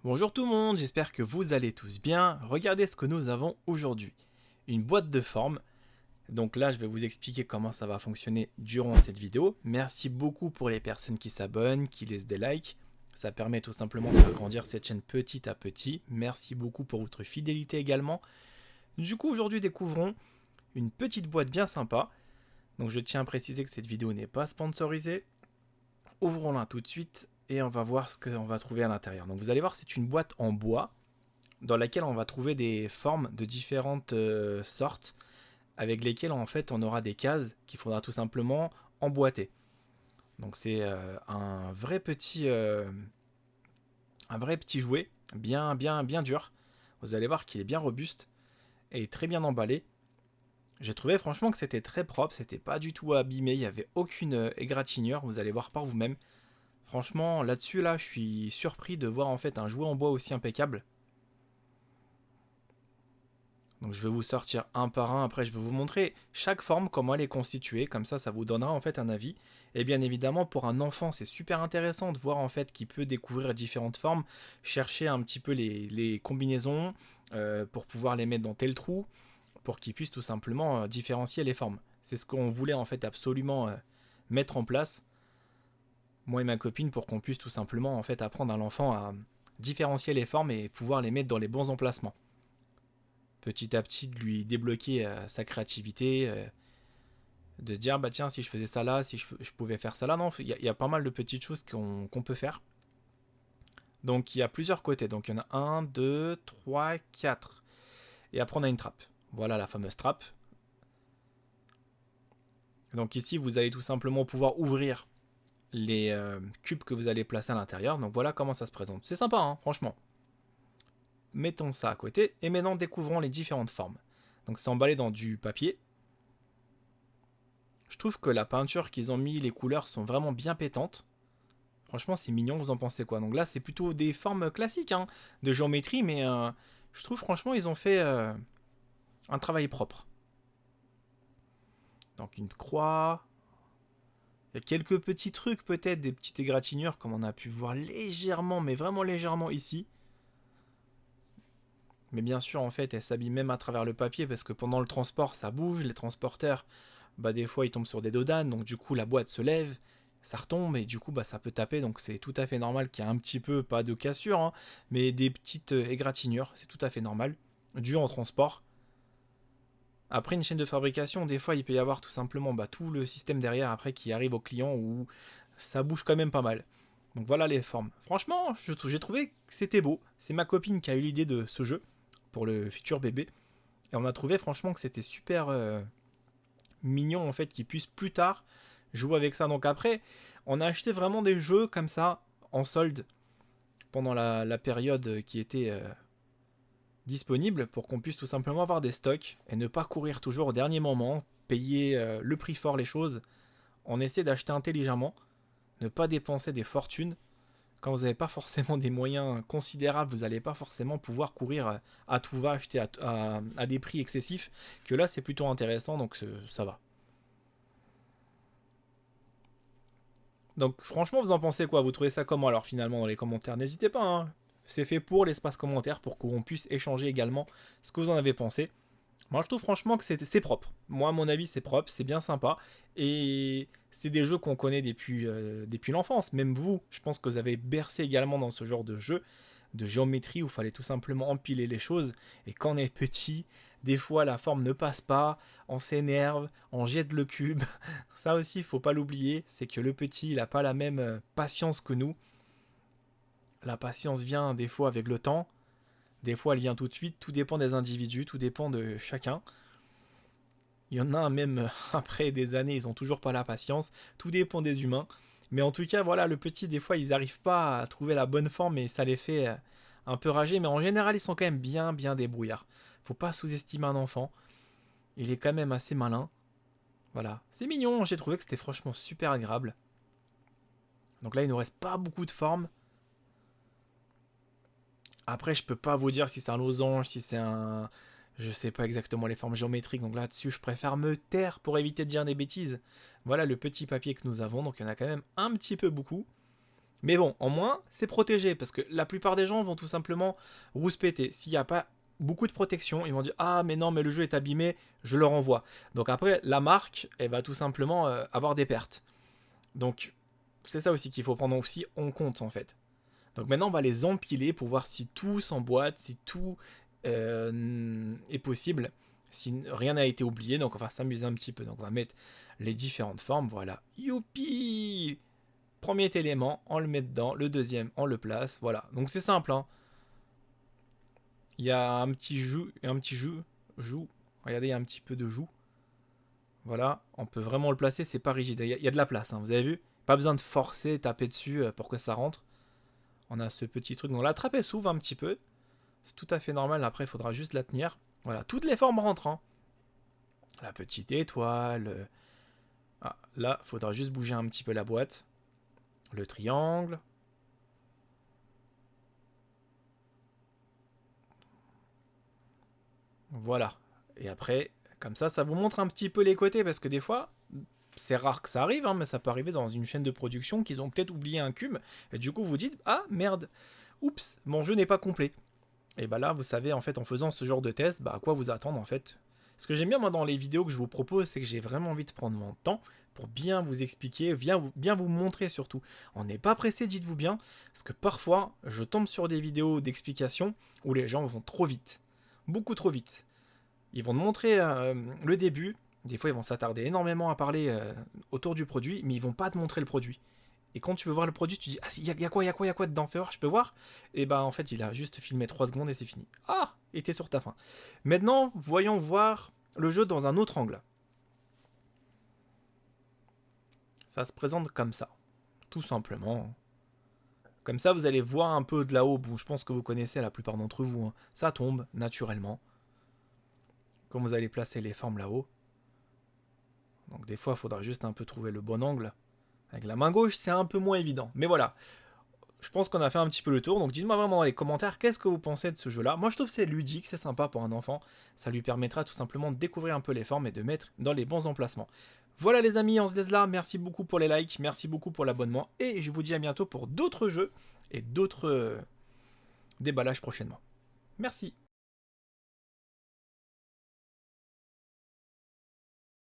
Bonjour tout le monde, j'espère que vous allez tous bien. Regardez ce que nous avons aujourd'hui. Une boîte de forme. Donc là, je vais vous expliquer comment ça va fonctionner durant cette vidéo. Merci beaucoup pour les personnes qui s'abonnent, qui laissent des likes. Ça permet tout simplement de faire grandir cette chaîne petit à petit. Merci beaucoup pour votre fidélité également. Du coup, aujourd'hui, découvrons une petite boîte bien sympa. Donc je tiens à préciser que cette vidéo n'est pas sponsorisée. Ouvrons-la tout de suite et on va voir ce qu'on va trouver à l'intérieur. Donc vous allez voir, c'est une boîte en bois dans laquelle on va trouver des formes de différentes sortes avec lesquelles en fait on aura des cases qu'il faudra tout simplement emboîter. Donc c'est un vrai petit jouet bien dur. Vous allez voir qu'il est bien robuste et très bien emballé. J'ai trouvé franchement que c'était très propre, c'était pas du tout abîmé, il n'y avait aucune égratignure, vous allez voir par vous-même. Franchement, là-dessus, je suis surpris de voir en fait un jouet en bois aussi impeccable. Donc je vais vous sortir un par un, après je vais vous montrer chaque forme, comment elle est constituée, comme ça vous donnera en fait un avis. Et bien évidemment pour un enfant c'est super intéressant de voir en fait qu'il peut découvrir différentes formes, chercher un petit peu les combinaisons pour pouvoir les mettre dans tel trou, pour qu'il puisse tout simplement différencier les formes. C'est ce qu'on voulait en fait absolument mettre en place, moi et ma copine, pour qu'on puisse tout simplement en fait apprendre à l'enfant à différencier les formes et pouvoir les mettre dans les bons emplacements. Petit à petit de lui débloquer sa créativité, de se dire bah tiens si je faisais ça là, si je pouvais faire ça là, non, il y a pas mal de petites choses qu'on peut faire. Donc il y a plusieurs côtés, donc il y en a un, deux, trois, quatre. Et après on a une trappe. Voilà la fameuse trappe. Donc ici vous allez tout simplement pouvoir ouvrir les cubes que vous allez placer à l'intérieur. Donc voilà comment ça se présente. C'est sympa hein, franchement. Mettons ça à côté et maintenant découvrons les différentes formes. Donc c'est emballé dans du papier. Je trouve que la peinture qu'ils ont mis, les couleurs sont vraiment bien pétantes. Franchement, c'est mignon, vous en pensez quoi? Donc là, c'est plutôt des formes classiques hein, de géométrie, mais je trouve franchement, ils ont fait un travail propre. Donc une croix. Il y a quelques petits trucs, peut-être, des petites égratignures, comme on a pu voir légèrement, mais vraiment légèrement ici. Mais bien sûr, en fait, elle s'habille même à travers le papier, parce que pendant le transport, ça bouge. Les transporteurs, bah des fois, ils tombent sur des dodanes, donc du coup, la boîte se lève, ça retombe et du coup bah ça peut taper, donc c'est tout à fait normal qu'il y ait un petit peu, pas de cassure hein, mais des petites égratignures, c'est tout à fait normal dû en transport. Après une chaîne de fabrication, des fois il peut y avoir tout simplement bah, tout le système derrière après qui arrive au client où ça bouge quand même pas mal. Donc voilà les formes. Franchement j'ai trouvé que c'était beau, c'est ma copine qui a eu l'idée de ce jeu pour le futur bébé et on a trouvé franchement que c'était super mignon en fait qu'il puisse plus tard jouer avec ça. Donc après, on a acheté vraiment des jeux comme ça en solde pendant la période qui était disponible pour qu'on puisse tout simplement avoir des stocks et ne pas courir toujours au dernier moment, payer le prix fort les choses. On essaie d'acheter intelligemment, ne pas dépenser des fortunes. Quand vous n'avez pas forcément des moyens considérables, vous n'allez pas forcément pouvoir courir à tout va, acheter à des prix excessifs. Que là, c'est plutôt intéressant, donc ça va. Donc franchement, vous en pensez quoi? Vous trouvez ça comment alors finalement dans les commentaires? N'hésitez pas, hein. C'est fait pour l'espace commentaire pour qu'on puisse échanger également ce que vous en avez pensé. Moi je trouve franchement que c'est propre. Moi à mon avis c'est propre, c'est bien sympa. Et c'est des jeux qu'on connaît depuis l'enfance. Même vous, je pense que vous avez bercé également dans ce genre de jeu de géométrie où il fallait tout simplement empiler les choses. Et quand on est petit, des fois la forme ne passe pas, on s'énerve, on jette le cube. Ça aussi, il faut pas l'oublier, c'est que le petit, il n'a pas la même patience que nous. La patience vient des fois avec le temps, des fois elle vient tout de suite, tout dépend des individus, tout dépend de chacun. Il y en a même après des années, ils ont toujours pas la patience, tout dépend des humains. Mais en tout cas, voilà, le petit, des fois, ils n'arrivent pas à trouver la bonne forme et ça les fait un peu rager. Mais en général, ils sont quand même bien débrouillards. Faut pas sous-estimer un enfant. Il est quand même assez malin. Voilà, c'est mignon, j'ai trouvé que c'était franchement super agréable. Donc là, il nous reste pas beaucoup de formes. Après, je peux pas vous dire si c'est un losange, si c'est un. Je sais pas exactement les formes géométriques, donc là-dessus, je préfère me taire pour éviter de dire des bêtises. Voilà le petit papier que nous avons, donc il y en a quand même un petit peu beaucoup. Mais bon, en moins, c'est protégé, parce que la plupart des gens vont tout simplement rouspéter. S'il n'y a pas beaucoup de protection, ils vont dire ah mais non mais le jeu est abîmé, je le renvoie. Donc après la marque elle va tout simplement avoir des pertes. Donc c'est ça aussi qu'il faut prendre aussi en compte en fait. Donc maintenant on va les empiler pour voir si tout s'emboîte, si tout est possible, si rien n'a été oublié. Donc on va s'amuser un petit peu. Donc on va mettre les différentes formes. Voilà. Youpi! Premier élément, on le met dedans. Le deuxième, on le place. Voilà. Donc c'est simple. Hein. Il y a un petit joue. Regardez, il y a un petit peu de joue. Voilà. On peut vraiment le placer. C'est pas rigide. Il y a de la place. Hein, vous avez vu? Pas besoin de forcer, taper dessus pour que ça rentre. On a ce petit truc. Donc la trappe elle s'ouvre un petit peu. C'est tout à fait normal. Après, il faudra juste la tenir. Voilà. Toutes les formes rentrent. Hein. La petite étoile. Ah, là, il faudra juste bouger un petit peu la boîte. Le triangle. Voilà. Et après, comme ça vous montre un petit peu les côtés, parce que des fois, c'est rare que ça arrive, hein, mais ça peut arriver dans une chaîne de production qu'ils ont peut-être oublié un cube, et du coup vous dites, ah merde, oups, mon jeu n'est pas complet. Et bah là, vous savez, en fait, en faisant ce genre de test, bah à quoi vous attendre, en fait. Ce que j'aime bien, moi, dans les vidéos que je vous propose, c'est que j'ai vraiment envie de prendre mon temps pour bien vous expliquer, bien vous montrer surtout. On n'est pas pressé, dites-vous bien, parce que parfois, je tombe sur des vidéos d'explication où les gens vont trop vite. Beaucoup trop vite. Ils vont te montrer le début. Des fois, ils vont s'attarder énormément à parler autour du produit, mais ils vont pas te montrer le produit. Et quand tu veux voir le produit, tu dis ah, il y a quoi dedans? Fais voir, je peux voir. Et bah, en fait, il a juste filmé 3 secondes et c'est fini. Ah, et t'es sur ta fin. Maintenant, voyons voir le jeu dans un autre angle. Ça se présente comme ça. Tout simplement. Comme ça, vous allez voir un peu de là-haut. Bon, je pense que vous connaissez la plupart d'entre vous. Hein. Ça tombe naturellement. Quand vous allez placer les formes là-haut. Donc des fois, il faudra juste un peu trouver le bon angle. Avec la main gauche, c'est un peu moins évident. Mais voilà, je pense qu'on a fait un petit peu le tour. Donc dites-moi vraiment dans les commentaires qu'est-ce que vous pensez de ce jeu-là. Moi, je trouve que c'est ludique, c'est sympa pour un enfant. Ça lui permettra tout simplement de découvrir un peu les formes et de mettre dans les bons emplacements. Voilà les amis, on se laisse là. Merci beaucoup pour les likes, merci beaucoup pour l'abonnement. Et je vous dis à bientôt pour d'autres jeux et d'autres déballages prochainement. Merci.